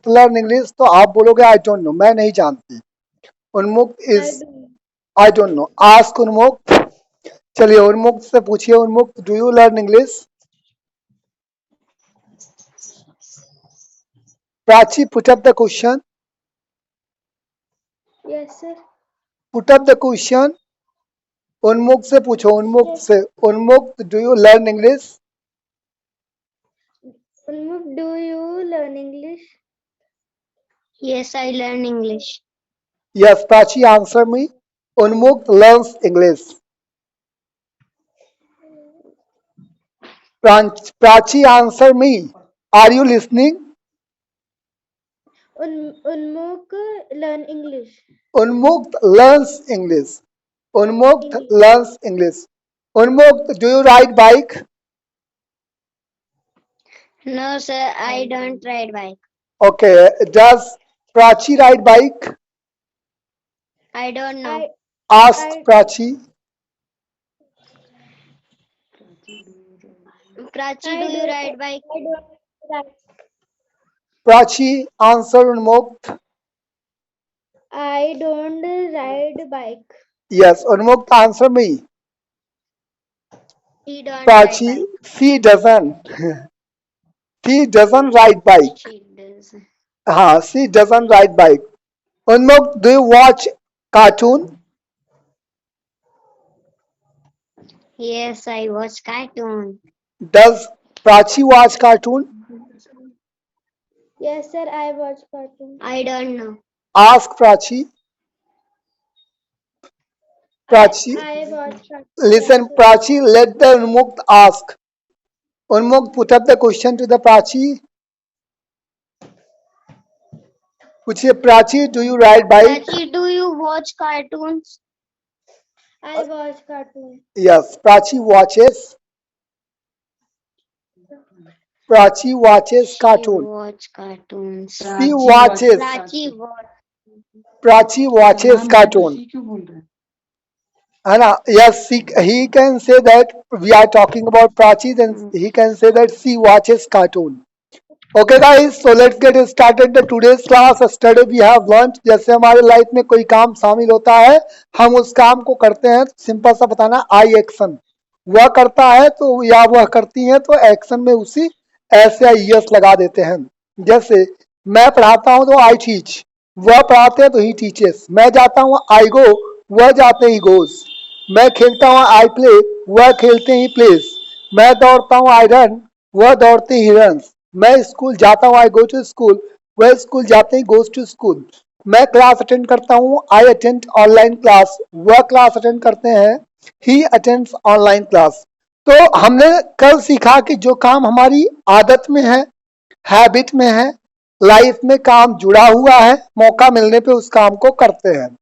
उन्मुक्त learn English, तो आप बोलोगे आई डोंट नो, मैं नहीं जानती। Unmukt I is do. I don't know. Ask Unmukt. चलिए उन्मुक्त से पूछिए, Unmukt do you learn English? Prachi put up the question, Yes, sir. Put up the question. Unmukt से पूछो, उन्मुक्त Yes. से। Unmukt do you learn English? Unmuk, do you learn English? Yes, I learn English. Yes Prachi answer me. Unmukt learns English. Prachi answer me, are you listening? Unmuk learn English. Unmukt learns English. उन्मुक्त learns English. Unmukt do you ride bike? No, sir, I don't ride bike. Okay, does Prachi ride bike? I don't know. Ask Prachi. Prachi, do you ride bike? I don't ride. Prachi answer Unmukt. I don't ride bike. Yes Unmukt answer me. He don't Prachi ride bike. She doesn't, she doesn't ride bike. She does. हाँ, she doesn't ride bike. Unmukt do you watch cartoon? Yes, I watch cartoon. Does Prachi watch cartoon? Yes, sir. I watch cartoon. I don't know. Ask Prachi. Prachi I watch cartoon. listen Yes, sir. Prachi, let the Unmukt ask. Unmukt put up the question to the Prachi. पूछिए Prachi, do you ride bike? Prachi, do you watch cartoons? I watch cartoon. Yes, Prachi watches. Prachi watches She cartoon. watch cartoons. She watches. Prachi watch. Prachi watches cartoon. है ना? Yes, he can say that we are talking about Prachi, then he can say that she watches cartoon. Okay guys, so let's get started the today's class. Yesterday we have learned, जैसे हमारे life में कोई काम शामिल होता है, हम उस काम को करते हैं, सिंपल सा बताना आई एक्शन। वह करता है तो या वह करती है तो एक्शन में उसी एस या यस लगा देते हैं। जैसे मैं पढ़ाता हूं तो आई टीच, वह पढ़ाते हैं तो ही टीचेस। मैं जाता हूँ आई गो, वह जाते ही गोज। मैं खेलता हूँ आई प्ले, वह खेलते ही प्लेस। मैं दौड़ता हूँ आई रन, वह दौड़ते ही रन्स। मैं स्कूल जाता हूँ आई गो टू स्कूल, वह स्कूल जाते ही गोज टू स्कूल। मैं क्लास अटेंड करता हूँ आई अटेंड ऑनलाइन क्लास, वह क्लास अटेंड करते हैं ही अटेंड्स ऑनलाइन क्लास। तो हमने कल सीखा कि जो काम हमारी आदत में है, हैबिट में है, लाइफ में काम जुड़ा हुआ है, मौका मिलने पे उस काम को करते हैं।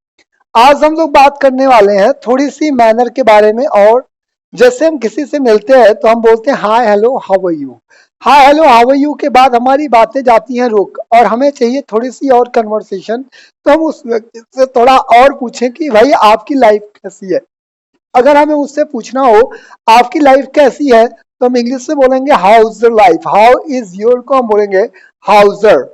आज हम लोग बात करने वाले हैं थोड़ी सी मैनर के बारे में। और जैसे हम किसी से मिलते हैं तो हम बोलते हैं hi hello how are you. Hi hello how are you के बाद हमारी बातें जाती हैं रुक, और हमें चाहिए थोड़ी सी और कन्वर्सेशन। तो हम उस व्यक्ति से थोड़ा और पूछें कि भाई आपकी लाइफ कैसी है। अगर हमें उससे पूछना हो आपकी लाइफ कैसी है, तो हम इंग्लिश से बोलेंगे how's your life. How is your को हम बोलेंगे how's your.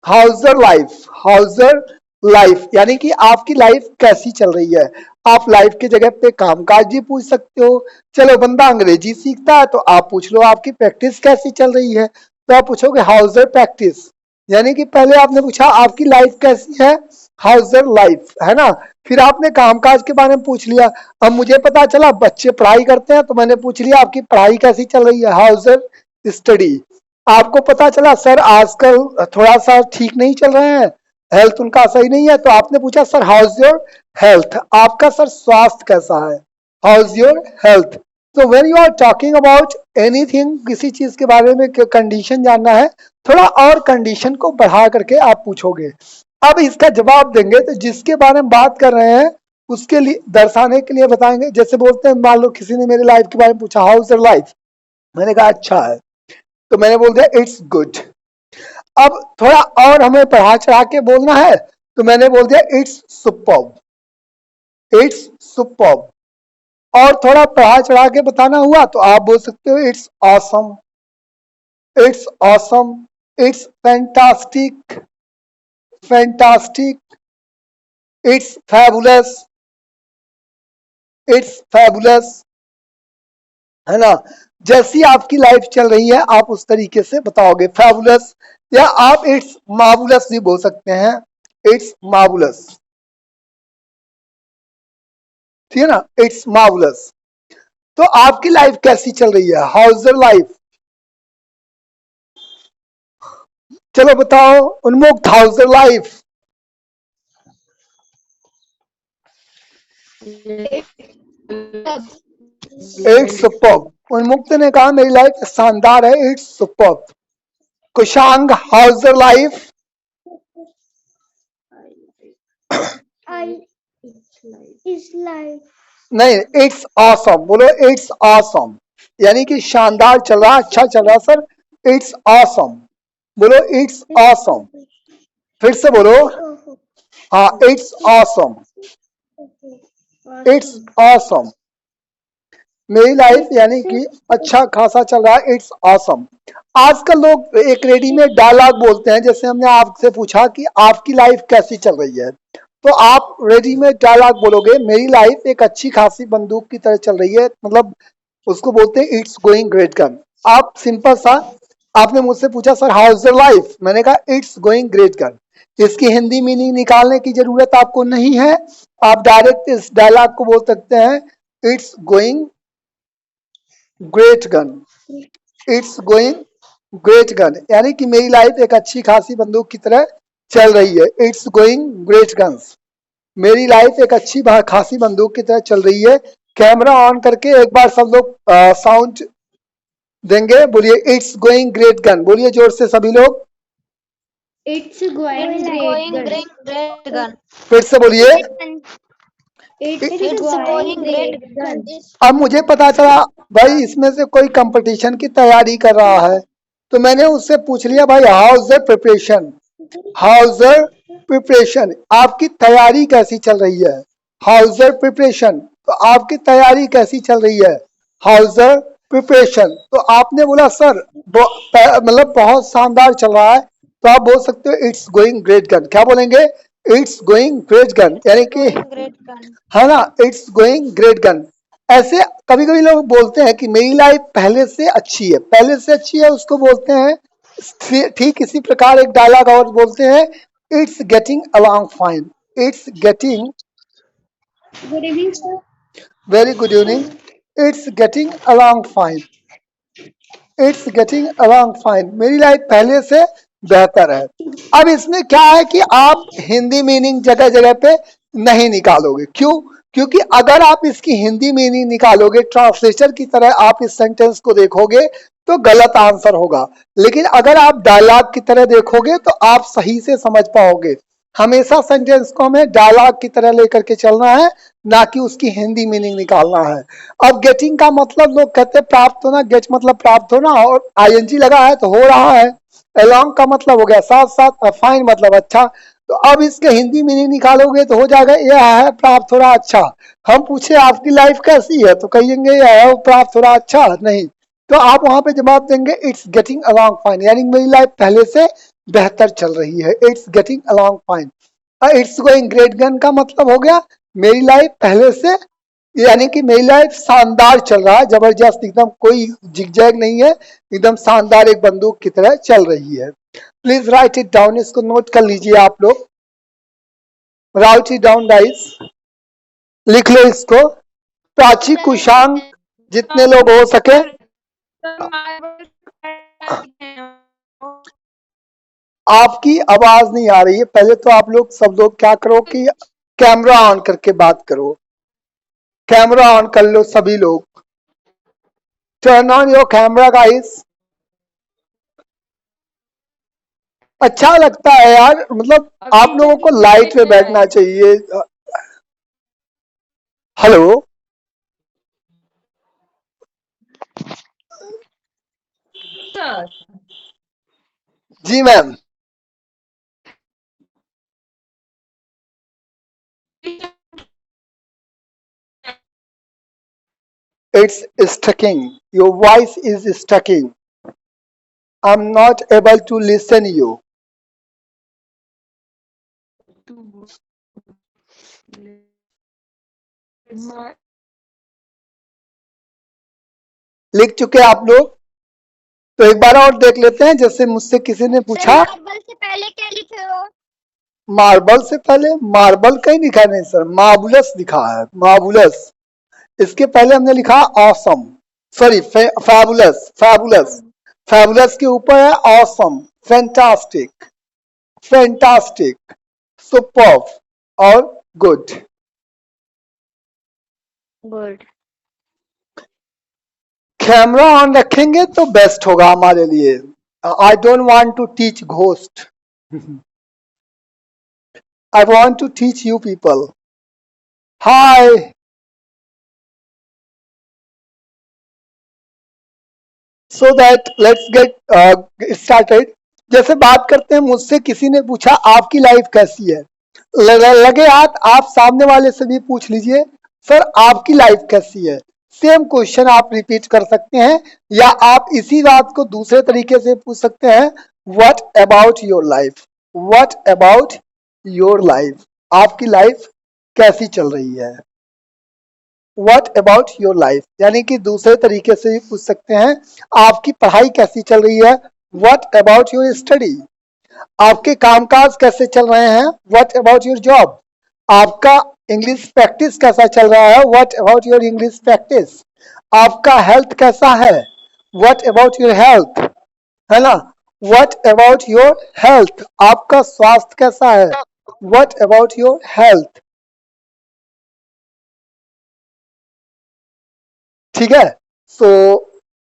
How's your life, how's your life यानी कि आपकी लाइफ कैसी चल रही है। आप लाइफ की जगह पे कामकाज भी पूछ सकते हो। चलो बंदा अंग्रेजी सीखता है तो आप पूछ लो आपकी प्रैक्टिस कैसी चल रही है, तो आप पूछोगे हाउजर प्रैक्टिस। यानी कि पहले आपने पूछा आपकी लाइफ कैसी है, हाउजर लाइफ, है ना। फिर आपने कामकाज के बारे में पूछ लिया। अब मुझे पता चला बच्चे पढ़ाई करते हैं तो मैंने पूछ लिया आपकी पढ़ाई कैसी चल रही है, हाउजर स्टडी। आपको पता चला सर आजकल थोड़ा सा ठीक नहीं चल रहे हैं, हेल्थ उनका सही नहीं है, तो आपने पूछा सर हाउज योर हेल्थ, आपका सर स्वास्थ्य कैसा है, हाउज योर हेल्थ। तो when you are talking about anything, किसी चीज के बारे में कंडीशन जानना है, थोड़ा और कंडीशन को बढ़ा करके आप पूछोगे। अब इसका जवाब देंगे तो जिसके बारे में बात कर रहे हैं उसके लिए दर्शाने के लिए बताएंगे। जैसे बोलते हैं, मान लो किसी ने मेरे लाइफ के बारे में पूछा हाउज योर लाइफ, मैंने कहा अच्छा है, तो मैंने बोल दिया इट्स गुड। अब थोड़ा और हमें बढ़ा चढ़ा के बोलना है तो मैंने बोल दिया इट्स सुपर्ब, इट्स सुपर्ब। और थोड़ा बढ़ा चढ़ा के बताना हुआ तो आप बोल सकते हो it's awesome, it's awesome, it's fantastic, fantastic, it's fabulous, it's fabulous, है ना। जैसी आपकी लाइफ चल रही है आप उस तरीके से बताओगे फैबुलस, या आप इट्स मार्वुलस भी बोल सकते हैं, इट्स मार्वुलस, ठीक है ना, इट्स मार्वुलस। तो आपकी लाइफ कैसी चल रही है, हाउ इज योर लाइफ? चलो बताओ उन्मुक्त, how is your life? It's superb. उन्मुक्त ने कहा मेरी लाइफ शानदार है, it's superb. Kushang, how is your life? Is life. नहीं, इट्स ऑसम बोलो, इट्स ऑसम, यानी कि शानदार चल रहा, अच्छा चल रहा सर, इट्स ऑसम बोलो, इट्स ऑसम। फिर से बोलो, Oh, हाँ, it's awesome, okay. It's awesome. मेरी लाइफ यानी कि अच्छा खासा चल रहा है, इट्स ऑसम। आजकल लोग एक रेडीमेड डायलॉग बोलते हैं, जैसे हमने आपसे पूछा कि आपकी लाइफ कैसी चल रही है, तो आप रेडीमेड डायलॉग बोलोगे मेरी लाइफ एक अच्छी खासी बंदूक की तरह चल रही है, मतलब उसको बोलते हैं इट्स गोइंग ग्रेट गन। आप सिंपल सा, आपने मुझसे पूछा sir how is your life, मैंने कहा इट्स गोइंग ग्रेट गन। इसकी हिंदी मीनिंग निकालने की जरूरत आपको नहीं है, आप डायरेक्ट इस डायलॉग को बोल सकते हैं it's going great gun, it's going great gun, यानी कि मेरी लाइफ एक अच्छी खासी बंदूक की तरह चल रही है, इट्स गोइंग ग्रेट गन्स। मेरी लाइफ एक अच्छी खासी बंदूक की तरह चल रही है। कैमरा ऑन करके एक बार सब लोग साउंड देंगे, बोलिए इट्स गोइंग ग्रेट गन, बोलिए जोर से सभी लोग। It's going It's great. going gun. great gun. फिर से बोलिए। It's It's going going great. great gun. gun. अब मुझे पता चला भाई इसमें से कोई कंपटीशन की तैयारी कर रहा है, तो मैंने उससे पूछ लिया भाई how is the preparation, how is the preparation, आपकी तैयारी कैसी चल रही है, हाउ इज द प्रिपरेशन, तो आपकी तैयारी कैसी चल रही है, हाउ इज द प्रिपरेशन। तो आपने बोला सर मतलब बहुत शानदार चल रहा है, तो आप बोल सकते हो इट्स गोइंग ग्रेट गन। क्या बोलेंगे? इट्स गोइंग ग्रेट गन, यानी कि Great gun. है ना, इट्स गोइंग ग्रेट गन। ऐसे कभी कभी लोग बोलते हैं कि मेरी लाइफ पहले से अच्छी है, पहले से अच्छी है उसको बोलते हैं, ठीक इसी प्रकार एक डायलॉग और बोलते हैं it's getting along fine, it's getting, Good evening, sir. Very good evening, it's getting along fine, it's getting along fine, मेरी लाइफ पहले से बेहतर है। अब इसमें क्या है कि आप हिंदी मीनिंग जगह जगह पे नहीं निकालोगे, क्यों? क्योंकि अगर आप इसकी हिंदी मीनिंग निकालोगे ट्रांसलेटर की तरह आप इस सेंटेंस को देखोगे तो गलत आंसर होगा, लेकिन अगर आप डायलॉग की तरह देखोगे तो आप सही से समझ पाओगे। हमेशा सेंटेंस को हमें डायलॉग की तरह लेकर के चलना है, ना कि उसकी हिंदी मीनिंग निकालना है। अब गेटिंग का मतलब लोग कहते हैं प्राप्त होना, गेट मतलब प्राप्त होना, और आईएनजी लगा है तो हो रहा है। अलोंग का मतलब हो गया साथ साथ, फाइन मतलब अच्छा। तो अब इसके हिंदी मीनिंग निकालोगे तो हो जाएगा यह है प्राप्त हो रहा अच्छा। हम पूछे आपकी लाइफ कैसी है तो कहेंगे यह है प्राप्त हो रहा अच्छा नहीं, तो आप वहां पे जवाब देंगे इट्स गेटिंग अलोंग फाइन, यानी मेरी लाइफ पहले से बेहतर चल रही है, it's getting along fine. It's going great gun का मतलब हो गया मेरी लाइफ पहले से, यानी कि मेरी लाइफ शानदार चल रहा है, जबरदस्त एकदम, कोई जिगजैग नहीं है, एकदम शानदार एक बंदूक की तरह चल रही है। प्लीज राइट इट डाउन, इसको नोट कर लीजिए आप लोग, राइट इट डाउन गाइस, लिख लो इसको। प्राची, कुशांग, जितने लोग हो सके। आपकी आवाज नहीं आ रही है, पहले तो आप लोग सब लोग क्या करो कि कैमरा ऑन करके बात करो, कैमरा ऑन कर लो सभी लोग, turn on your camera guys. अच्छा लगता है यार, मतलब आप लोगों को लाइट में बैठना चाहिए। Hello ji ma'am, it's stucking, your voice is stucking, I'm not able to listen you. लिख चुके आप लोग? तो एक बार और देख लेते हैं। जैसे मुझसे किसी ने पूछा, मार्बल से पहले क्या लिखे हो? मार्बल से पहले मार्बल कहीं लिखा नहीं सर, मार्बुलस लिखा है, मार्बुलस। इसके पहले हमने लिखा awesome, sorry fabulous, fabulous, fabulous के ऊपर है ऑसम, फैंटास्टिक, फैंटास्टिक, सुपर्ब और गुड। गुड। कैमरा ऑन रखेंगे तो बेस्ट होगा हमारे लिए। I don't want to teach ghost, I want to teach you people. Hi, so that let's get started. जैसे बात करते हैं, मुझसे किसी ने पूछा आपकी लाइफ कैसी है, लगे हाथ आप सामने वाले से भी पूछ लीजिए, सर आपकी लाइफ कैसी है। सेम क्वेश्चन आप रिपीट कर सकते हैं, या आप इसी बात को दूसरे तरीके से पूछ सकते हैं, what about your life, what about your life, आपकी लाइफ कैसी चल रही है। व्हाट अबाउट योर लाइफ यानी कि दूसरे तरीके से भी पूछ सकते हैं, आपकी पढ़ाई कैसी चल रही है, व्हाट अबाउट योर स्टडी, आपके कामकाज कैसे चल रहे हैं, व्हाट अबाउट योर जॉब, आपका इंग्लिश प्रैक्टिस कैसा चल रहा है, what about your English practice, आपका हेल्थ कैसा है, व्हाट अबाउट योर हेल्थ, है ना, व्हाट अबाउट योर हेल्थ, आपका स्वास्थ्य कैसा है, व्हाट अबाउट योर हेल्थ। ठीक है, सो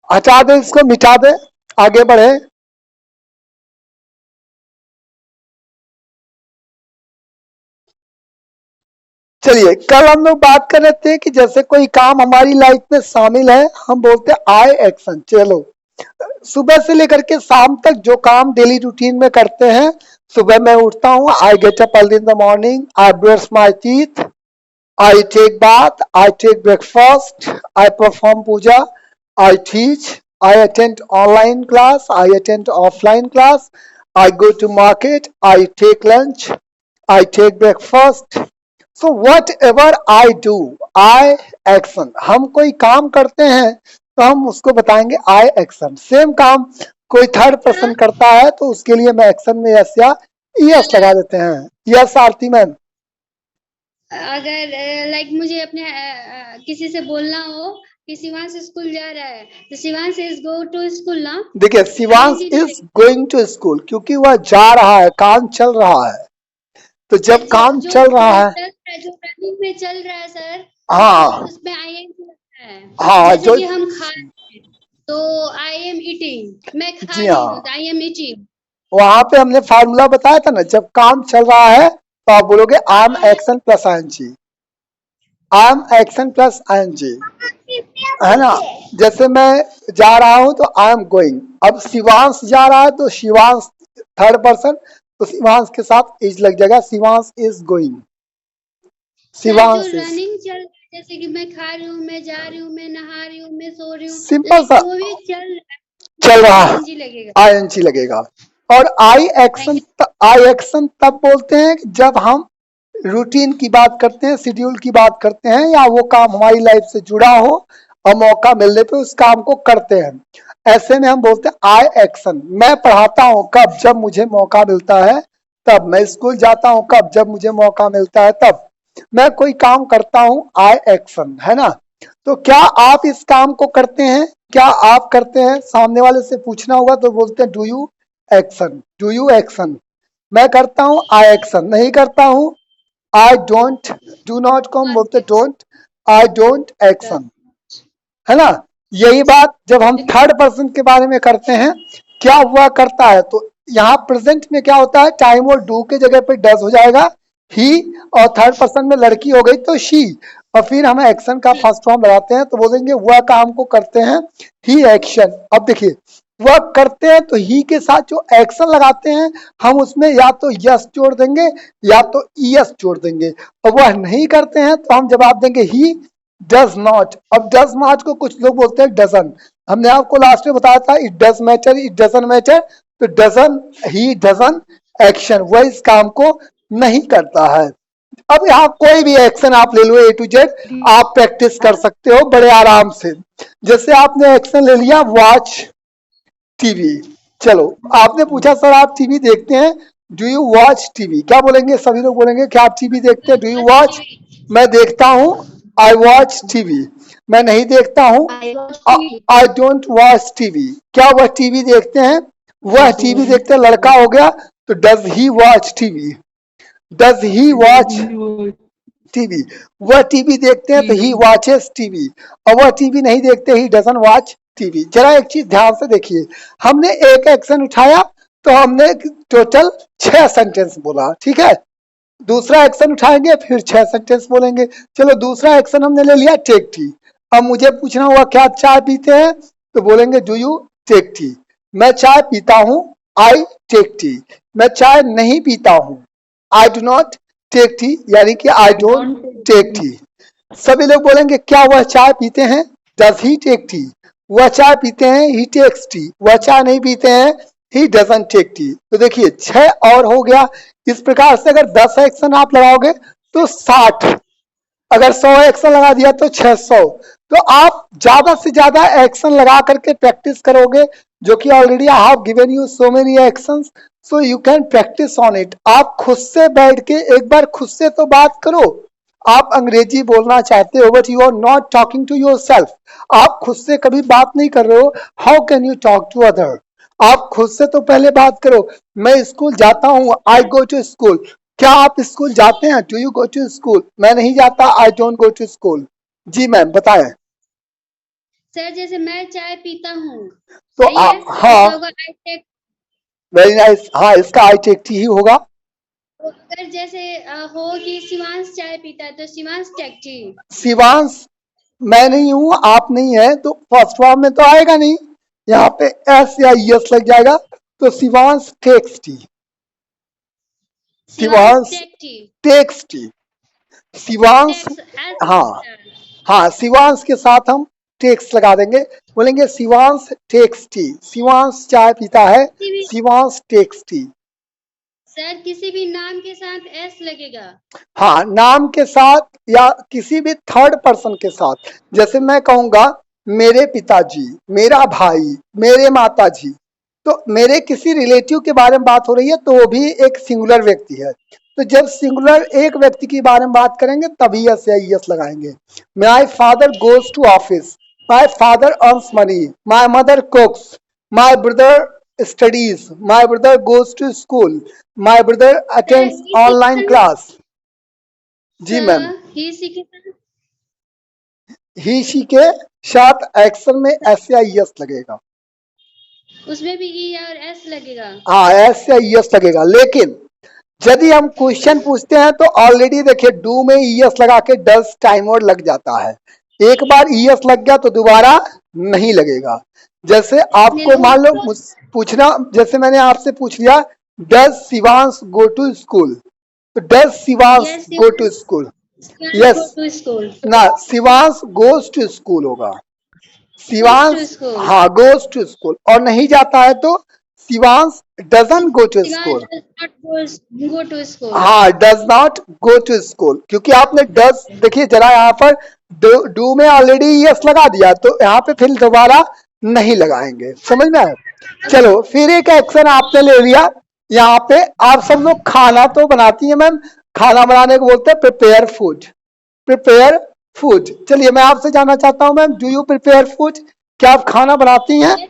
हटा दे, इसको मिटा दे, आगे बढ़े। चलिए, कल हम लोग बात कर रहे थे कि जैसे कोई काम हमारी लाइफ में शामिल है, हम बोलते हैं आई एक्शन। चलो, सुबह से लेकर के शाम तक जो काम डेली रूटीन में करते हैं, सुबह मैं उठता हूँ, I get up early in the morning, I brush my teeth, I take bath, I take breakfast, I perform puja, I teach, I attend online class, I attend offline class, I go to market, I take lunch, I take breakfast. So whatever I do, I action. हम कोई काम करते हैं तो हम उसको बताएंगे I action. Same काम कोई थर्ड पर्सन करता है तो उसके लिए मैं एक्शन में यस या यस लगा देते हैं। यस आरती मैम। अगर लाइक मुझे अपने किसी से बोलना हो कि शिवांश स्कूल जा रहा है, तो Shivansh is go to school ना। देखिए, Shivansh is going to school क्योंकि वह जा रहा है, काम चल रहा है। तो जब काम चल रहा है, जो रनिंग में चल रहा है सर, हाँ उसमें आई एम लगता है। हाँ, जैसे कि हम खा रहे हैं तो आई एम ईटिंग, मैं खा जी रही हाँ, हूँ तो आई एम ईटिंग। वहां पे हमने फार्मूला बताया था ना, जब काम चल रहा है तो आप बोलोगे I am action plus ING, I am action plus ING, है ना। जैसे मैं जा रहा हूं तो आई एम गोइंग। अब शिवांश जा रहा है तो शिवांश थर्ड पर्सन, तो शिवांश के साथ इज लग जाएगा, Shivansh is going, Shivansh is. Running चल रहा है, जैसे कि मैं खा रही हूँ, मैं जा रही हूँ, मैं नहा रही हूँ, मैं सो रही हूँ, सिंपल सा जो भी चल रहा है, ING लगेगा, आईएनजी लगेगा। और आई एक्शन तब बोलते हैं कि जब हम रूटीन की बात करते हैं, शेड्यूल की बात करते हैं, या वो काम हमारी लाइफ से जुड़ा हो और मौका मिलने पे उस काम को करते हैं। ऐसे में हम बोलते हैं आई एक्शन। मैं पढ़ाता हूँ कब, जब मुझे मौका मिलता है तब। मैं स्कूल जाता हूँ कब, जब मुझे मौका मिलता है तब। मैं कोई काम करता हूँ, आई एक्शन, है ना। तो क्या आप इस काम को करते हैं, क्या आप करते हैं, सामने वाले से पूछना होगा तो बोलते हैं do you action, do you action. मैं करता हूँ, आई एक्शन। नहीं करता हूँ, आई डोंट, डू नॉट को हम बोलते डोंट, आई डोंट एक्शन, है ना। यही बात जब हम थर्ड पर्सन के बारे में करते हैं, क्या हुआ करता है, तो यहाँ प्रेजेंट में क्या होता है, टाइम और डू के जगह पे डज हो जाएगा ही, और थर्ड पर्सन में लड़की हो गई तो शी, और फिर हम एक्शन का फर्स्ट फॉर्म लगाते हैं तो बोलेंगे वह काम को करते हैं, ही एक्शन। अब देखिए, वह करते हैं तो ही के साथ जो एक्शन लगाते हैं हम उसमें या तो यस जोड़ देंगे या तो यस जोड़ देंगे, और वह नहीं करते हैं तो हम जवाब देंगे ही डज नॉट। अब डज नॉट को कुछ लोग बोलते हैं डजन। हमने आपको लास्ट में बताया था it does matter, it doesn't matter. तो डजन, ही डजन एक्शन, वह इस काम को नहीं करता है। अब यहाँ कोई भी एक्शन आप ले लो A to Z, आप प्रैक्टिस कर सकते हो बड़े आराम से। जैसे आपने एक्शन ले लिया वॉच टीवी, चलो आपने पूछा सर आप टीवी देखते हैं, डू यू वॉच टीवी, क्या बोलेंगे? सभी लोग बोलेंगे क्या आप टीवी देखते हैं? Do you watch? मैं देखता हूँ, आई वॉच टीवी। मैं नहीं देखता हूँ, आई डोंट वॉच टीवी। क्या वह टीवी देखते हैं? वह टीवी देखते हैं, लड़का हो गया तो does he watch TV, does he watch TV. वह टीवी देखते हैं तो ही वॉचेस टीवी, और वह टीवी नहीं देखते, ही डजंट वॉच टीवी। जरा एक चीज ध्यान से देखिए, हमने एक एक्शन उठाया तो हमने टोटल 6 सेंटेंस बोला, ठीक है। दूसरा एक्शन उठाएंगे फिर 6 सेंटेंस बोलेंगे। चलो दूसरा एक्शन हमने ले लिया टेक टी। अब मुझे पूछना हुआ क्या आप चाय पीते हैं, तो बोलेंगे डू यू टेक टी। मैं चाय पीता हूं, आई टेक टी। मैं चाय नहीं पीता हूं, I do not take tea, यानी कि आई डोंट टेक टी। सभी लोग बोलेंगे क्या वह चाय पीते हैं, डज ही टेक टी। वह चाय पीते हैं, ही टेक्स टी। वह चाय नहीं पीते हैं, ही डजंट टेक टी। तो देखिए 6 और हो गया। इस प्रकार से अगर 10 एक्शन आप लगाओगे तो 60, अगर 100 एक्शन लगा दिया तो 600। तो आप ज्यादा से ज्यादा एक्शन लगा करके प्रैक्टिस करोगे, जो कि already I have given you so many actions, so you can practice on it. आप खुद से बैठ के एक बार खुद से तो बात करो। आप अंग्रेजी बोलना चाहते हो but you are not talking to yourself, आप खुद से कभी बात नहीं कर रहे हो, how can you talk to other? आप खुद से तो पहले बात करो। मैं स्कूल जाता हूँ, आई गो टू स्कूल। क्या आप स्कूल जाते हैं, do you go to school? मैं नहीं जाता, I don't go to school. जी मैम बताएं। सर जैसे मैं चाय पीता हूँ, तो सही है, हाँ इसका होगा I take। वेरी नाइस, हाँ इसका आई टेक टी ही होगा। तो अगर जैसे हो कि शिवांश चाय पीता है तो शिवांश टेक टी। शिवांश, मैं नहीं हूं, आप नहीं है, तो फर्स्ट फॉर्म में तो आएगा नहीं, यहाँ पे एस या यस लग जाएगा, तो Shivansh takes tea. Shivansh take tea. Takes tea. Shivansh, हाँ हाँ शिवांश के साथ हम टेक्स लगा देंगे, बोलेंगे शिवांश टेक्स टी। शिवांश चाय पीता है, शिवांश टेक्स टी। सर किसी भी नाम के साथ एस लगेगा? हाँ नाम के साथ या किसी भी थर्ड पर्सन के साथ, जैसे मैं कहूंगा मेरे पिताजी, मेरा भाई, मेरे माताजी, तो मेरे किसी रिलेटिव के बारे में बात हो रही है तो वो भी एक सिंगुलर व्यक्ति है। तो जब सिंगुलर एक व्यक्ति के बारे में बात करेंगे तभी यस या यस लगाएंगे। My father goes to office, my father earns money, my mother cooks, my brother studies, my brother goes to school, my brother attends online class. जी मैम, ही सी के साथ ही शी के साथ action में S या yes लगेगा। उसमें भी ई और एस लगेगा? हाँ एस या यस लगेगा, लेकिन यदि हम क्वेश्चन पूछते हैं तो ऑलरेडी देखिए डू में ईएस लगा के 10 टाइम और लग जाता है। एक बार ईएस लग गया तो दोबारा नहीं लगेगा। जैसे आपको मान लो पूछना, जैसे मैंने आपसे पूछ लिया does Shivansh go to school, तो does Shivansh go to school, yes ना, शिवांश गोज टू स्कूल होगा। शिवांश हाँ गोज टू स्कूल, और नहीं जाता है तो Shivansh doesn't go to school. हाँ does not go to school, क्योंकि आपने डज देखिए जरा यहाँ पर डू में ऑलरेडी यस लगा दिया तो यहाँ पे फिर दोबारा नहीं लगाएंगे, समझ में आया? चलो फिर एक एक्शन आपने ले लिया। यहाँ पे आप सब लोग खाना तो बनाती है मैम, खाना बनाने को बोलते हैं प्रिपेयर फूड, प्रिपेयर फूड। चलिए मैं आपसे जानना चाहता हूँ ma'am, do you prepare food? क्या आप खाना बनाती हैं?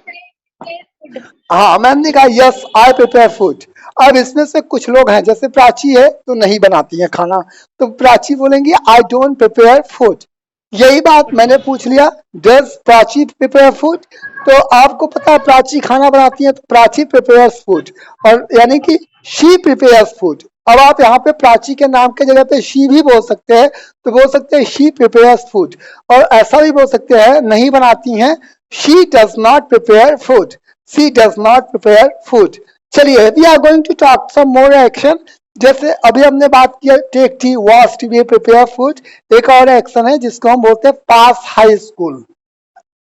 हाँ मैम ने कहा यस आई प्रिपेयर फूड। अब इसमें से कुछ लोग हैं जैसे प्राची है तो नहीं बनाती है खाना, तो प्राची बोलेंगी आई डोंट प्रिपेयर फूड। यही बात मैंने पूछ लिया डज प्राची प्रिपेयर फूड, तो आपको पता है प्राची खाना बनाती है तो प्राची प्रिपेयर्स फूड, और यानी कि शी प्रिपेयर्स फूड। अब आप यहाँ पे प्राची के नाम के जगह पे शी भी बोल सकते हैं, तो बोल सकते हैं शी प्रिपेयर्स फूड, और ऐसा भी बोल सकते हैं नहीं बनाती हैं, she does not prepare food, she does not prepare food. चलिए we are going to talk some more action. जैसे अभी हमने बात किया take tea, wash tea, prepare food. एक और एक्शन है जिसको हम बोलते हैं पास हाई स्कूल।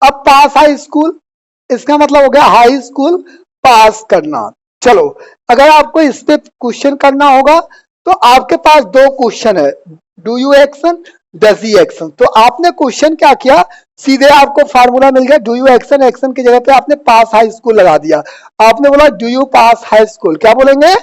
अब पास हाई स्कूल इसका मतलब हो गया हाई स्कूल पास करना। चलो अगर आपको इस पे क्वेश्चन करना होगा तो आपके पास दो क्वेश्चन है, do you action, does he action. तो आपने क्वेश्चन क्या किया, सीधे आपको फार्मूला मिल गया, डू यू एक्शन, एक्शन की जगह पे आपने पास हाई स्कूल लगा दिया। आपने बोला do you pass high school, क्या बोलेंगे,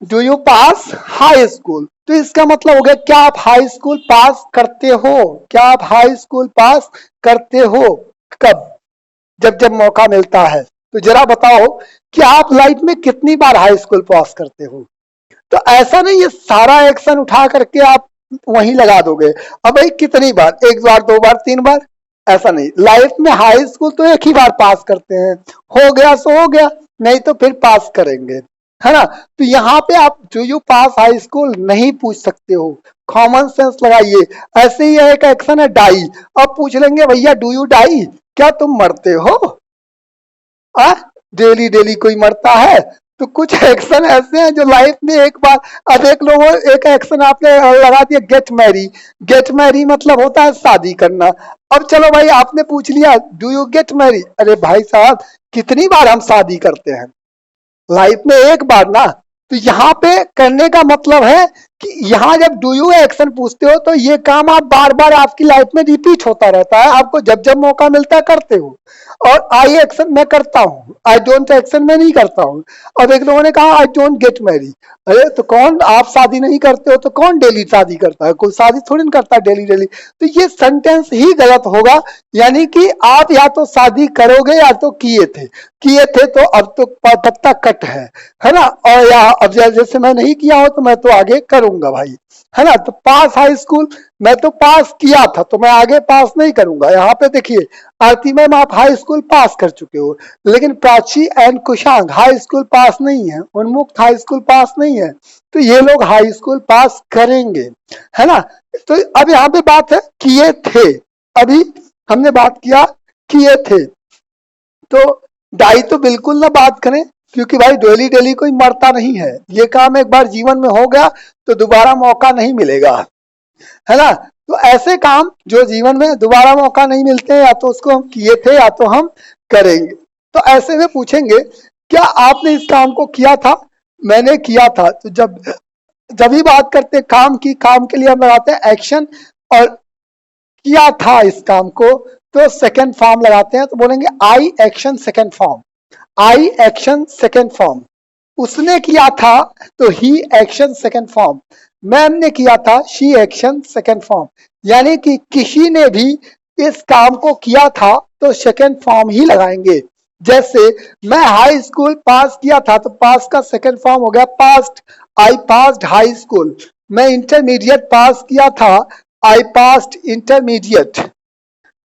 do you pass high school. तो इसका मतलब हो गया क्या आप हाई स्कूल पास करते हो, क्या आप हाई स्कूल पास करते हो, कब, जब जब मौका मिलता है। तो जरा बताओ कि आप लाइफ में कितनी बार हाई स्कूल पास करते हो। तो ऐसा नहीं ये सारा एक्शन उठा करके आप वहीं लगा दोगे, अब भाई कितनी बार, एक बार, दो बार, तीन बार, ऐसा नहीं। लाइफ में हाई स्कूल तो एक ही बार पास करते हैं, हो गया सो हो गया, नहीं तो फिर पास करेंगे, है ना। तो यहाँ पे आप do you pass high school नहीं पूछ सकते हो, कॉमन सेंस लगाइए। ऐसे ही एक एक्शन है डाई, अब पूछ लेंगे भैया डू यू डाई, क्या तुम मरते हो, डेली डेली कोई मरता है। तो कुछ एक्शन ऐसे हैं जो लाइफ में एक बार, अब एक लोगों, एक एक्शन आपने लगा दिया गेट मैरी, गेट मैरी मतलब होता है शादी करना। अब चलो भाई आपने पूछ लिया डू यू गेट मैरी, अरे भाई साहब कितनी बार हम शादी करते हैं, लाइफ में एक बार ना। तो यहाँ पे करने का मतलब है कि यहाँ जब डू यू एक्शन पूछते हो तो ये काम आप बार बार आपकी लाइफ में रिपीट होता रहता है, आपको जब जब मौका मिलता है करते हो। और आई एक्शन मैं करता हूँ, आई डोंट एक्शन मैं नहीं करता हूँ। अब एक लोगों ने कहा आई डोंट गेट मैरी, अरे तो कौन, आप शादी नहीं करते हो तो कौन डेली शादी करता है, कोई शादी थोड़ी ना करता है डेली डेली। तो ये सेंटेंस ही गलत होगा, यानी कि आप या तो शादी करोगे या तो किए थे, किए थे तो अब तो पत्ता कट है ना। और या अब जैसे मैं नहीं किया हूं तो मैं तो आगे करूंगा भाई, है ना। तो पास हाई स्कूल, मैं तो पास किया था तो मैं आगे पास नहीं करूंगा। यहाँ पे देखिए आरती मैम आप हाई स्कूल पास कर चुके हो, लेकिन Prachi and Kushang high school pass नहीं है, उन्मुक्त हाई स्कूल पास नहीं है, तो ये लोग हाई स्कूल पास करेंगे, है ना। तो अब यहाँ पे बात है किए थे, अभी हमने बात किया किए थे, तो डाई तो बिल्कुल ना बात करें, क्योंकि भाई डेली डेली कोई मरता नहीं है, ये काम एक बार जीवन में हो गया तो दोबारा मौका नहीं मिलेगा, है ना। तो ऐसे काम जो जीवन में दोबारा मौका नहीं मिलते हैं, या तो उसको हम किए थे या तो हम करेंगे। तो ऐसे में पूछेंगे क्या आपने इस काम को किया था, मैंने किया था। तो जब भी बात करते हैं काम की, काम के लिए हम लगाते हैं एक्शन, और किया था इस काम को तो सेकेंड फॉर्म लगाते हैं, तो बोलेंगे आई एक्शन सेकेंड फॉर्म, आई एक्शन सेकेंड फॉर्म। उसने किया था तो ही एक्शन सेकेंड फॉर्म, मैम ने किया था शी एक्शन सेकेंड फॉर्म। यानी कि किसी ने भी इस काम को किया था तो सेकेंड फॉर्म ही लगाएंगे। जैसे मैं हाई स्कूल पास किया था तो पास का सेकेंड फॉर्म हो गया past, I passed high school. मैं इंटरमीडिएट पास किया था, I passed intermediate.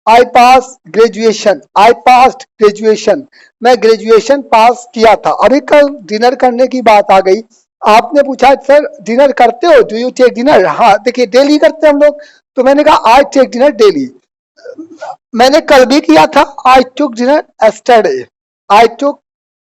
I pass graduation, I passed graduation, मैं ग्रेजुएशन पास किया था। अभी कल डिनर करने की बात आ गई, आपने पूछा सर डिनर करते हो, डू यू टेक डिनर, हाँ देखिए डेली करते हैं हम लोग, तो मैंने कहा आई टेक डिनर डेली। मैंने कल भी किया था, आई टुक डिनर एस्टरडे, आई टुक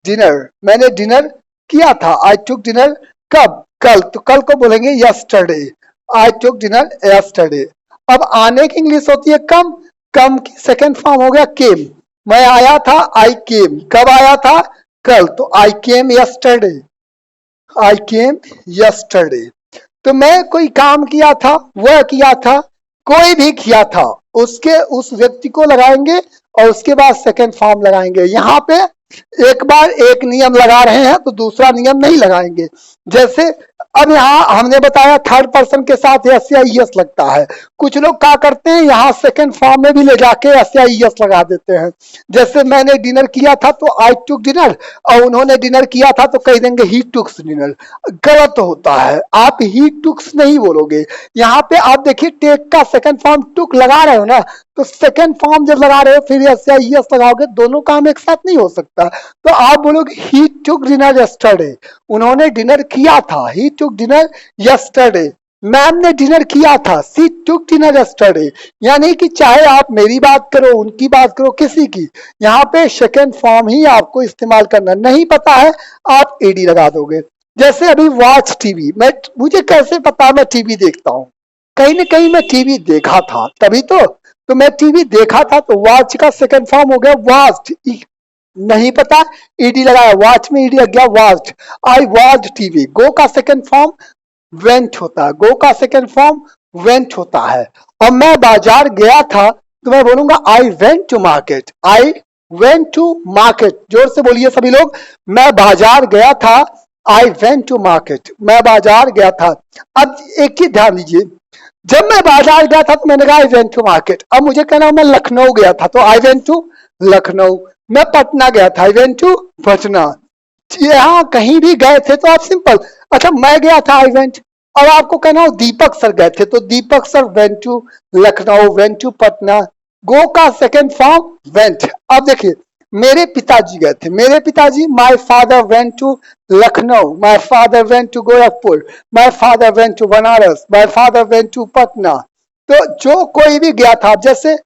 डिनर, मैंने डिनर किया था, आई टुक डिनर कब, कल, तो कल को बोलेंगे यस्टरडे, आई टुक डिनर यस्टरडे। अब आने की इंग्लिश होती है कम, कम की सेकेंड फॉर्म हो गया केम, मैं आया था आई केम, कब आया था, कल, तो आई केम यस्टरडे, आई केम यस्टरडे। तो मैं कोई काम किया था, वह किया था, कोई भी किया था, उसके उस व्यक्ति को लगाएंगे और उसके बाद सेकेंड फॉर्म लगाएंगे। यहाँ पे एक बार एक नियम लगा रहे हैं तो दूसरा नियम नहीं लगाएंगे। जैसे अब यहाँ हमने बताया थर्ड पर्सन के साथ एस या ईएस लगता है, कुछ लोग क्या करते हैं यहाँ सेकंड फॉर्म में भी ले जाके एस या ईएस लगा देते हैं। जैसे मैंने डिनर किया था तो आई टुक डिनर, और उन्होंने डिनर किया था तो कह देंगे ही टुक्स डिनर, गलत होता है, आप ही टुक्स नहीं बोलोगे। यहाँ पे आप देखिए टेक का सेकंड फॉर्म टुक लगा रहे हो ना, तो सेकंड फॉर्म जब लगा रहे हो फिर एस या ईएस लगाओगे, दोनों काम एक साथ नहीं हो सकता। तो आप बोलोगे ही टुक डिनर यस्टरडे, उन्होंने डिनर किया था, ही टुक डिनर यस्टरडे। मैम ने डिनर किया था, सी टुक डिनर यस्टरडे। यानी कि चाहे आप मेरी बात करो, उनकी बात करो, किसी की, यहाँ पे सेकेंड फॉर्म ही आपको इस्तेमाल करना। नहीं पता है आप एडी लगा दोगे। जैसे अभी वॉच टीवी, मुझे कैसे पता मैं टीवी देखता हूँ, कहीं ना कहीं मैं टीवी देखा था तभी तो मैं टीवी देखा था, तो वॉच का सेकेंड फॉर्म हो गया वॉच्ड, नहीं पता, ईडी लगाया, वॉच में ईडी लग गया, watched. I watched TV. Go का सेकंड फॉर्म वेंट होता है, गो का सेकंड फॉर्म वेंट होता है। और मैं बाजार गया था तो मैं बोलूंगा I went to market, I went to market. जोर से बोलिए सभी लोग, मैं बाजार गया था, आई वेंट टू मार्केट, मैं बाजार गया था। अब एक ही ध्यान दीजिए, जब मैं बाजार गया था तो मैंने कहा आई वेंट टू मार्केट। अब मुझे कहना मैं लखनऊ गया था तो आई वेंट टू लखनऊ। मैं पटना गया था, आई वेंट टू पटना। यहाँ कहीं भी गए थे तो आप सिंपल, अच्छा मैं गया था आई वेंट। अब आपको कहना हो दीपक सर गए थे तो Deepak sir went to Lucknow, went to Patna. Go का सेकंड फॉर्म वेंट। अब देखिए मेरे पिताजी गए थे, मेरे पिताजी, my father went to Lucknow, my father went to Gorakhpur, my father went to Banaras, my father went to Patna. तो जो कोई भी गया था, जैसे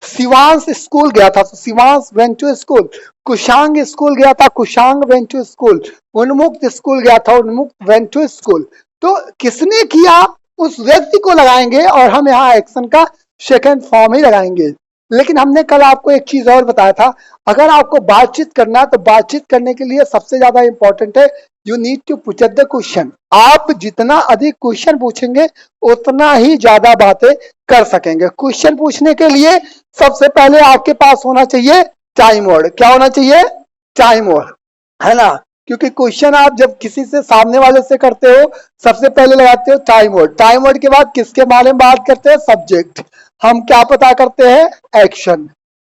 शिवांश स्कूल गया था तो Shivansh went to school, Kushang school गया था, Kushang went to school, Unmukt school गया था, उन्मुक्त वेंट टू स्कूल। तो किसने किया उस व्यक्ति को लगाएंगे और हम यहाँ एक्शन का सेकंड फॉर्म ही लगाएंगे। लेकिन हमने कल आपको एक चीज और बताया था, अगर आपको बातचीत करना है तो बातचीत करने के लिए सबसे ज्यादा इंपॉर्टेंट है you need to put the question. आप जितना अधिक क्वेश्चन पूछेंगे उतना ही ज्यादा बातें कर सकेंगे। क्वेश्चन पूछने के लिए सबसे पहले आपके पास होना चाहिए टाइम वर्ड। क्या होना चाहिए? टाइम वर्ड, है ना? क्योंकि क्वेश्चन आप जब किसी से सामने वाले से करते हो सबसे पहले लगाते हो टाइम वर्ड। टाइम वर्ड के बाद किसके बारे में बात करते हैं? सब्जेक्ट। हम क्या पता करते हैं? एक्शन।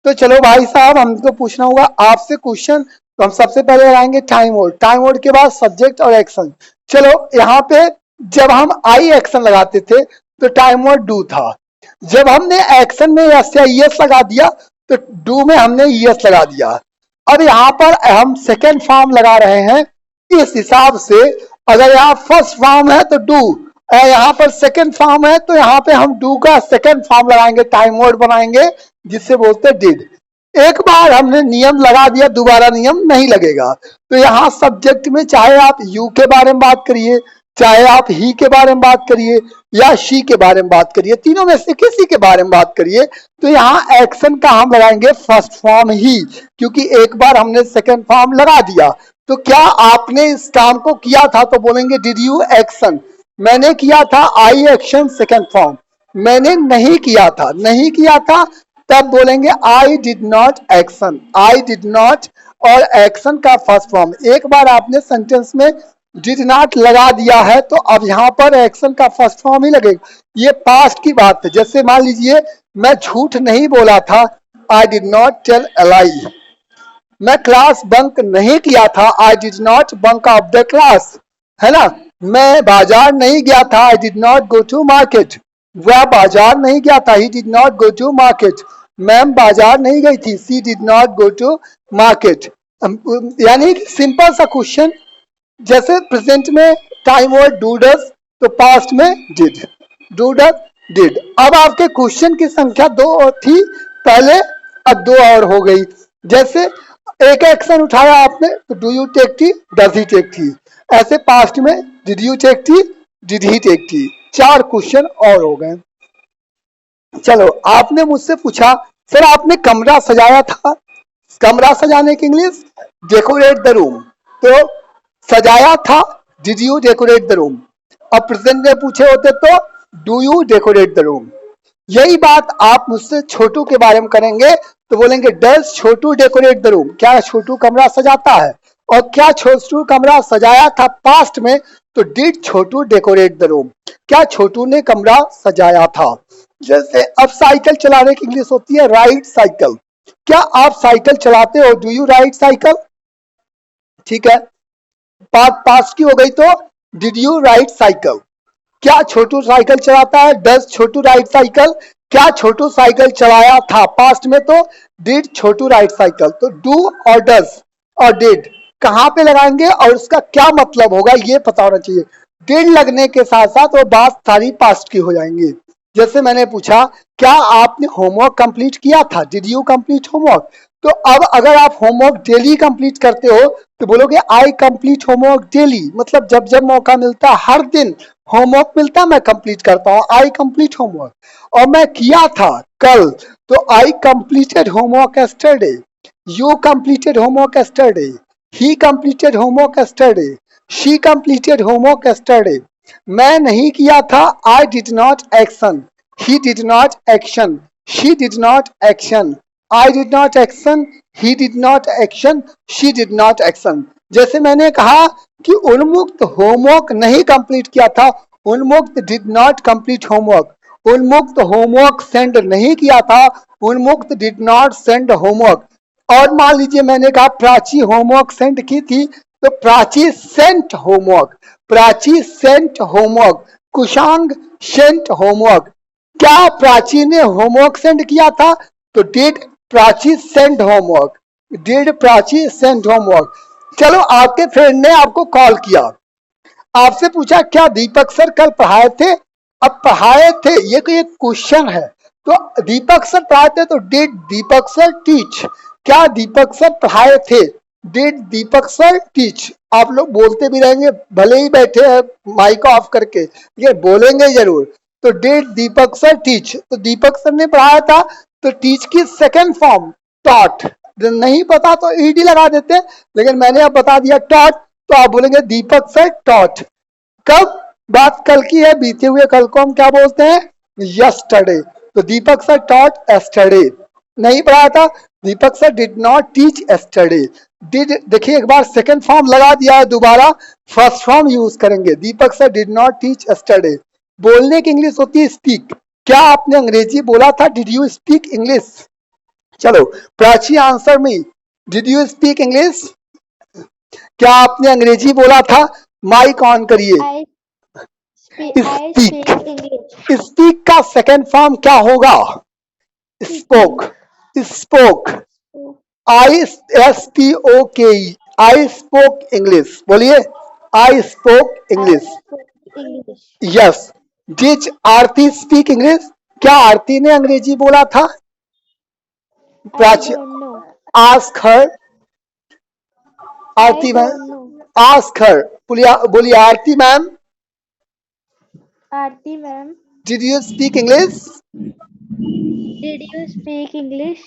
तो चलो भाई साहब हमको पूछना होगा आपसे क्वेश्चन, तो हम सबसे पहले लगाएंगे टाइम वर्ड, टाइम वर्ड के बाद सब्जेक्ट और एक्शन। चलो यहाँ पे जब हम आई एक्शन लगाते थे तो टाइम वर्ड डू था। जब हमने एक्शन में यस या यस लगा दिया तो डू में हमने यस लगा दिया। अब यहाँ पर हम सेकेंड फॉर्म लगा रहे हैं, इस हिसाब से अगर यहाँ फर्स्ट फॉर्म है तो डू, यहाँ पर सेकेंड फॉर्म है तो यहाँ पे हम डू का सेकेंड फॉर्म लगाएंगे, टाइम वर्ड बनाएंगे जिससे बोलते डिड। एक बार हमने नियम लगा दिया, दोबारा नियम नहीं लगेगा। तो यहाँ सब्जेक्ट में चाहे आप यू के बारे में बात करिए, चाहे आप ही के बारे में बात करिए या शी के बारे में बात करिए, तीनों में से किसी के बारे में बात करिए, तो यहाँ एक्शन का हम लगाएंगे फर्स्ट फॉर्म ही, क्योंकि एक बार हमने सेकंड फॉर्म लगा दिया। तो क्या आपने इस काम को किया था तो बोलेंगे डिड यू एक्शन। मैंने किया था आई एक्शन सेकंड फॉर्म। मैंने नहीं किया था, नहीं किया था तब बोलेंगे आई did not action, I did not. और एक्शन का फर्स्ट फॉर्म, एक बार आपने सेंटेंस में डिड नॉट लगा दिया है तो अब यहाँ पर एक्शन का फर्स्ट फॉर्म ही लगेगा। ये पास्ट की बात है। जैसे मान लीजिए मैं झूठ नहीं बोला था, I did not tell a lie. मैं क्लास बंक नहीं किया था, I did not bunk off the class, है ना? मैं बाजार नहीं गया था, I did not go to market. वह बाजार नहीं गया था, he did not go to market. Ma'am बाजार नहीं गई थी, she did not go to market. यानी सिंपल सा क्वेश्चन, जैसे प्रेजेंट में टाइम वर्ड डू डज तो पास्ट में डिड, डू डज डिड। अब आपके क्वेश्चन की संख्या 2 थी पहले, अब 2 और हो गई। जैसे एक एक्शन उठाया आपने तो do you take tea, does he take tea. ऐसे पास्ट में did you take tea, did he take tea. 4 question और हो गए। चलो आपने मुझसे पूछा सर आपने कमरा सजाया था, कमरा सजाने की इंग्लिश डेकोरेट द रूम। तो सजाया था did you decorate the room. अब प्रेजेंट में पूछे होते तो do you decorate the room. यही बात आप मुझसे छोटू के बारे में करेंगे तो बोलेंगे does Chhotu decorate the room. क्या छोटू कमरा सजाता है? और क्या छोटू कमरा सजाया था पास्ट में तो did Chhotu decorate the room. क्या छोटू ने कमरा सजाया था? जैसे अब साइकिल चलाने की इंग्लिश होती है राइड साइकिल। क्या आप साइकिल चलाते हो? Do you ride cycle. ठीक है, पास्ट की हो गई तो डिड यू राइड साइकिल। क्या छोटू साइकिल चलाता है? Does Chhotu ride cycle. क्या छोटू साइकिल चलाया था पास्ट में तो डिड छोटू राइड साइकिल। तो डू और डज और डिड कहां पे लगाएंगे और उसका क्या मतलब होगा ये पता होना चाहिए। डिड लगने के साथ साथ वो बात सारी पास्ट की हो जाएंगी। जैसे मैंने पूछा क्या आपने होमवर्क कंप्लीट किया था, डिड यू कंप्लीट होमवर्क। तो अब अगर आप होमवर्क डेली कंप्लीट करते हो तो बोलोगे आई कंप्लीट होमवर्क डेली, मतलब जब जब मौका मिलता है हर दिन होमवर्क मिलता मैं कंप्लीट करता हूँ, आई कंप्लीट होमवर्क। और मैं किया था कल तो I completed homework yesterday. You completed homework yesterday. He completed homework yesterday. She completed homework yesterday. मैं नहीं किया था. I did not action. He did not action. She did not action. I did not action. He did not action. She did not action. जैसे मैंने कहा कि उन्मुक्त homework नहीं कंप्लीट किया था. उन्मुक्त डिड नॉट कंप्लीट होमवर्क. उन्मुक्त होमवर्क सेंड नहीं किया था. उन्मुक्त डिड नॉट सेंड होमवर्क. और मान लीजिए मैंने कहा प्राची होमवर्क सेंड की थी, तो Prachi sent homework. Prachi sent homework. Kushang sent homework. क्या प्राची ने होमवर्क सेंड किया था? तो did Prachi send homework. Did Prachi send homework. चलो, आपके फ्रेंड ने आपको कॉल किया, आपसे पूछा क्या दीपक सर कल पढ़ाए थे? अब पढ़ाए थे ये कोई एक क्वेश्चन है, तो दीपक सर पढ़ाए थे तो डिड दीपक सर टीच. क्या दीपक सर पढ़ाए थे? Did Deepak sir teach. आप लोग बोलते भी रहेंगे, भले ही बैठे हैं माइक ऑफ करके, ये बोलेंगे जरूर. तो डिड दीपक सर टीच, तो दीपक सर ने पढ़ाया था, तो टीच की सेकेंड फॉर्म टॉट. नहीं पता तो ईडी लगा देते, लेकिन मैंने अब बता दिया टॉट, तो आप बोलेंगे दीपक सर टॉट. कब बात कल की है? बीते हुए कल को हम क्या बोलते हैं? यस्टरडे. तो दीपक सर टॉट यस्टरडे. नहीं पढ़ाया था. Deepak sir did not teach yesterday. Did देखिए एक बार सेकंड फॉर्म लगा दिया है, दोबारा फर्स्ट फॉर्म यूज करेंगे. Deepak sir did not teach yesterday. बोलने की इंग्लिश होती है स्पीक. क्या आपने अंग्रेजी बोला था? Did you speak English? चलो Prachi answer me. Did you speak English? क्या आपने अंग्रेजी बोला था? माइक ऑन करिए. I speak English. स्पीक का सेकेंड फॉर्म क्या होगा? Spoke. Spoke. I S P O K E. I spoke English. बोलिए I spoke English. English. Yes. Did Aarti speak English? क्या आरती ने अंग्रेजी बोला था? Prachi. I don't know. Ask her. Aarti I ma'am. don't know. Ask her. बोलिए Aarti ma'am, Aarti ma'am, did you speak English? did you speak English?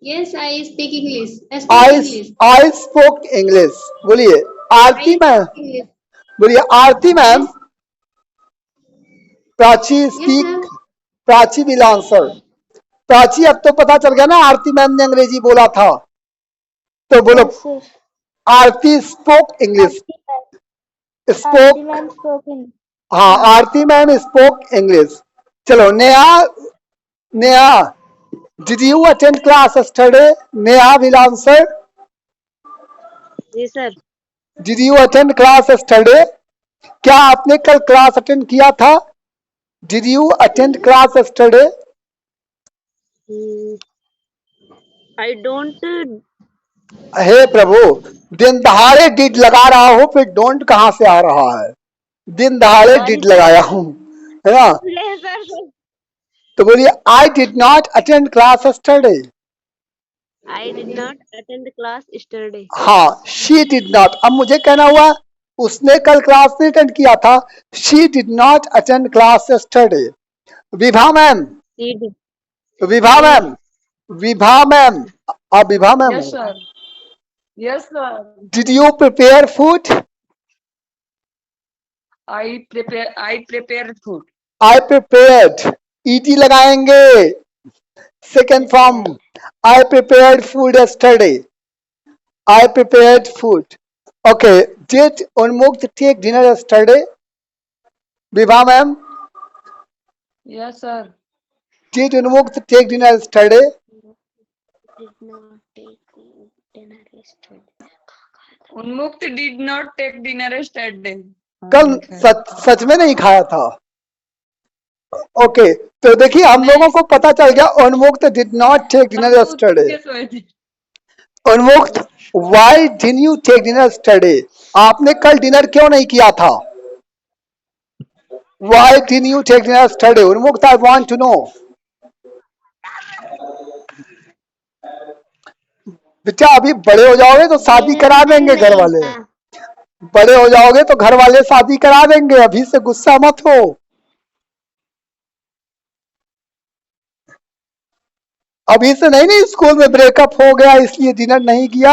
Yes, I speak English. I speak I English. I spoke English. बोलिए Aarti I ma'am. speak English. बोलिए Aarti ma'am. Prachi Yes, speak. sir. Prachi will answer. Prachi अब तो पता चल गया ना आरती ma'am ने अंग्रेजी बोला था, तो बोलो Yes, sir. Aarti spoke English. Aarti spoke. ma'am spoke English. हाँ, आरती मैम स्पोक इंग्लिश. चलो Neha. Neha, did you attend class yesterday? Neha will answer. जी sir. Did you attend class yesterday? क्या आपने कल क्लास अटेंड किया था? Did you attend class yesterday? I don't. हे प्रभु, दिन दहाड़े डिड लगा रहा हूं, फिर डोंट कहां से आ रहा है? दिन दहाड़े डिड लगाया हूं, है ना? सर. तो बोलिए आई did not attend class yesterday. I did not attend class yesterday. हाँ, शी डिड नॉट. अब मुझे कहना हुआ उसने कल क्लास नहीं अटेंड किया था. She did not attend class yesterday. Vibha ma'am. Vibha ma'am. Vibha ma'am. आप Vibha ma'am. Yes, sir. Yes, sir. Did you prepare food? I prepared food. I prepared. ED लगाएंगे. Second form. I prepared food yesterday. I prepared food. Okay. Did Unmukt take dinner yesterday? Vibha ma'am. Yes, sir. Did Unmukt take dinner yesterday? Did not take dinner yesterday. Unmukti did not take dinner yesterday. कल सच में नहीं खाया था. Okay, तो देखिए हम लोगों को पता चल गया Unmukt did not take dinner yesterday. Unmukt why did you take dinner yesterday? आपने कल डिनर क्यों नहीं किया था? Why did you take dinner yesterday? Unmukt I want to know. बेटा अभी बड़े हो जाओगे तो शादी करा देंगे घर वाले. बड़े हो जाओगे तो घर वाले शादी करा देंगे, अभी से गुस्सा मत हो. अभी से नहीं, नहीं स्कूल में ब्रेकअप हो गया इसलिए डिनर नहीं किया।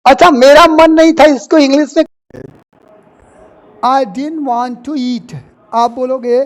अच्छा, मेरा मन नहीं था, इसको इंग्लिश में I didn't want to eat. आप बोलोगे